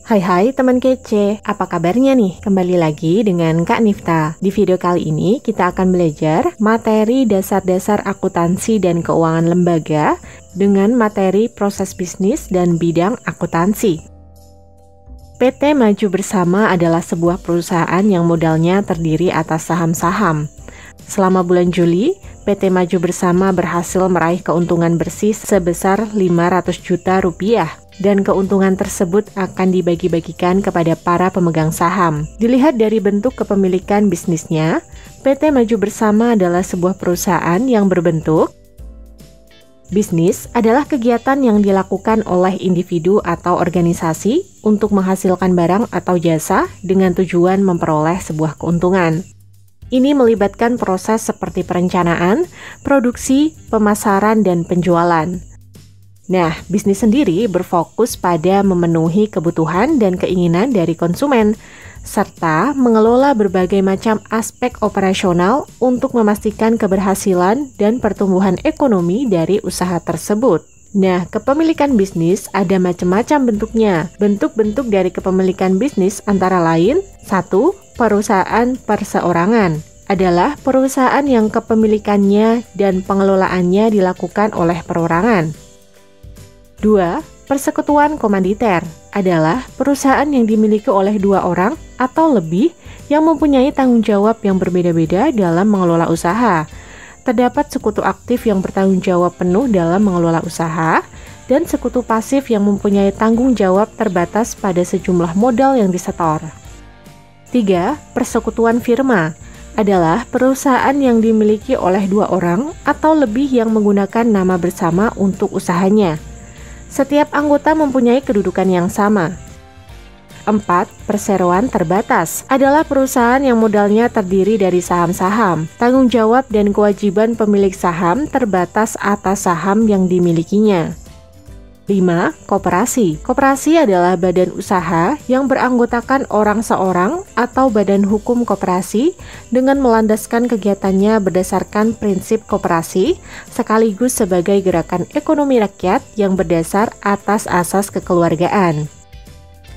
Hai teman kece, apa kabarnya nih? Kembali lagi dengan Kak Nifta. Di video kali ini kita akan belajar materi dasar-dasar akuntansi dan keuangan lembaga dengan materi proses bisnis dan bidang akuntansi. PT Maju Bersama adalah sebuah perusahaan yang modalnya terdiri atas saham-saham. Selama bulan Juli, PT Maju Bersama berhasil meraih keuntungan bersih sebesar 500 juta rupiah. Dan keuntungan tersebut akan dibagi-bagikan kepada para pemegang saham. Dilihat dari bentuk kepemilikan bisnisnya, PT Maju Bersama adalah sebuah perusahaan yang berbentuk bisnis adalah kegiatan yang dilakukan oleh individu atau organisasi untuk menghasilkan barang atau jasa dengan tujuan memperoleh sebuah keuntungan. Ini melibatkan proses seperti perencanaan, produksi, pemasaran, dan penjualan. Nah, bisnis sendiri berfokus pada memenuhi kebutuhan dan keinginan dari konsumen, serta mengelola berbagai macam aspek operasional untuk memastikan keberhasilan dan pertumbuhan ekonomi dari usaha tersebut. Nah, kepemilikan bisnis ada macam-macam bentuknya. Bentuk-bentuk dari kepemilikan bisnis antara lain, 1. Perusahaan perseorangan adalah perusahaan yang kepemilikannya dan pengelolaannya dilakukan oleh perorangan. 2. Persekutuan komanditer adalah perusahaan yang dimiliki oleh 2 orang atau lebih yang mempunyai tanggung jawab yang berbeda-beda dalam mengelola usaha. Terdapat sekutu aktif yang bertanggung jawab penuh dalam mengelola usaha dan sekutu pasif yang mempunyai tanggung jawab terbatas pada sejumlah modal yang disetor. 3. Persekutuan firma adalah perusahaan yang dimiliki oleh 2 orang atau lebih yang menggunakan nama bersama untuk usahanya. Setiap anggota mempunyai kedudukan yang sama. 4. Perseroan terbatas adalah perusahaan yang modalnya terdiri dari saham-saham. Tanggung jawab dan kewajiban pemilik saham terbatas atas saham yang dimilikinya. 5. Koperasi. Koperasi adalah badan usaha yang beranggotakan orang seorang atau badan hukum koperasi dengan melandaskan kegiatannya berdasarkan prinsip koperasi sekaligus sebagai gerakan ekonomi rakyat yang berdasar atas asas kekeluargaan.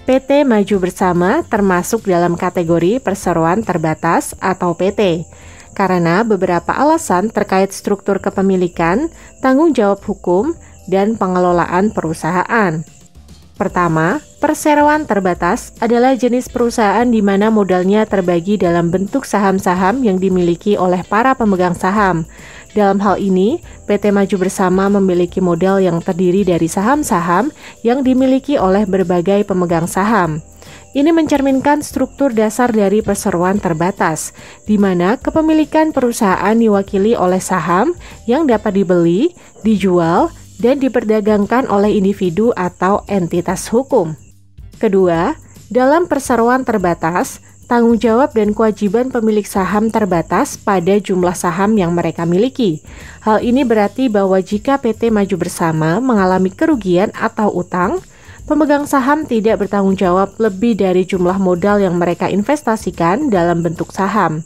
PT Maju Bersama termasuk dalam kategori perseroan terbatas atau PT karena beberapa alasan terkait struktur kepemilikan, tanggung jawab hukum, dan pengelolaan perusahaan. Pertama, perseroan terbatas adalah jenis perusahaan di mana modalnya terbagi dalam bentuk saham-saham yang dimiliki oleh para pemegang saham. Dalam hal ini, PT Maju Bersama memiliki modal yang terdiri dari saham-saham yang dimiliki oleh berbagai pemegang saham. Ini mencerminkan struktur dasar dari perseroan terbatas, di mana kepemilikan perusahaan diwakili oleh saham yang dapat dibeli, dijual, dan diperdagangkan oleh individu atau entitas hukum. Kedua, dalam perseroan terbatas, tanggung jawab dan kewajiban pemilik saham terbatas pada jumlah saham yang mereka miliki. Hal ini berarti bahwa jika PT Maju Bersama mengalami kerugian atau utang, pemegang saham tidak bertanggung jawab lebih dari jumlah modal yang mereka investasikan dalam bentuk saham.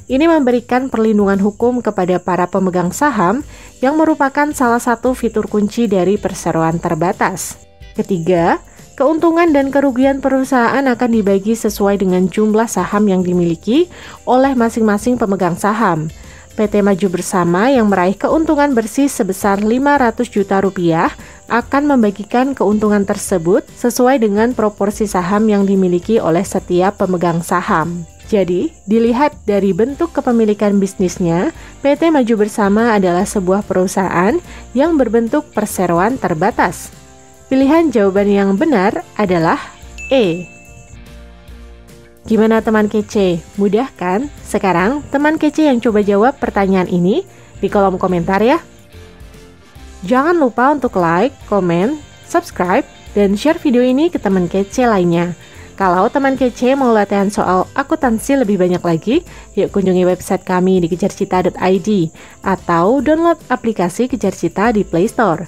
Ini memberikan perlindungan hukum kepada para pemegang saham yang merupakan salah satu fitur kunci dari perseroan terbatas. Ketiga, keuntungan dan kerugian perusahaan akan dibagi sesuai dengan jumlah saham yang dimiliki oleh masing-masing pemegang saham. PT Maju Bersama yang meraih keuntungan bersih sebesar 500 juta rupiah akan membagikan keuntungan tersebut sesuai dengan proporsi saham yang dimiliki oleh setiap pemegang saham. Jadi, dilihat dari bentuk kepemilikan bisnisnya, PT Maju Bersama adalah sebuah perusahaan yang berbentuk perseroan terbatas. Pilihan jawaban yang benar adalah E. Gimana teman kece? Mudah kan? Sekarang, teman kece yang coba jawab pertanyaan ini di kolom komentar ya. Jangan lupa untuk like, komen, subscribe, dan share video ini ke teman kece lainnya. Kalau teman kece mau latihan soal akuntansi lebih banyak lagi, yuk kunjungi website kami di kejarcita.id atau download aplikasi Kejar Cita di Play Store.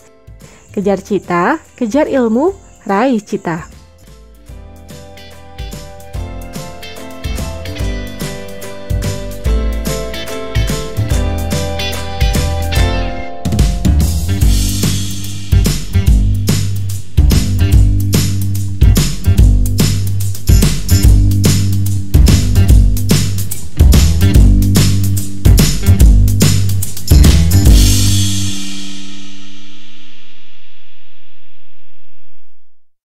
Kejar Cita, kejar ilmu, raih cita.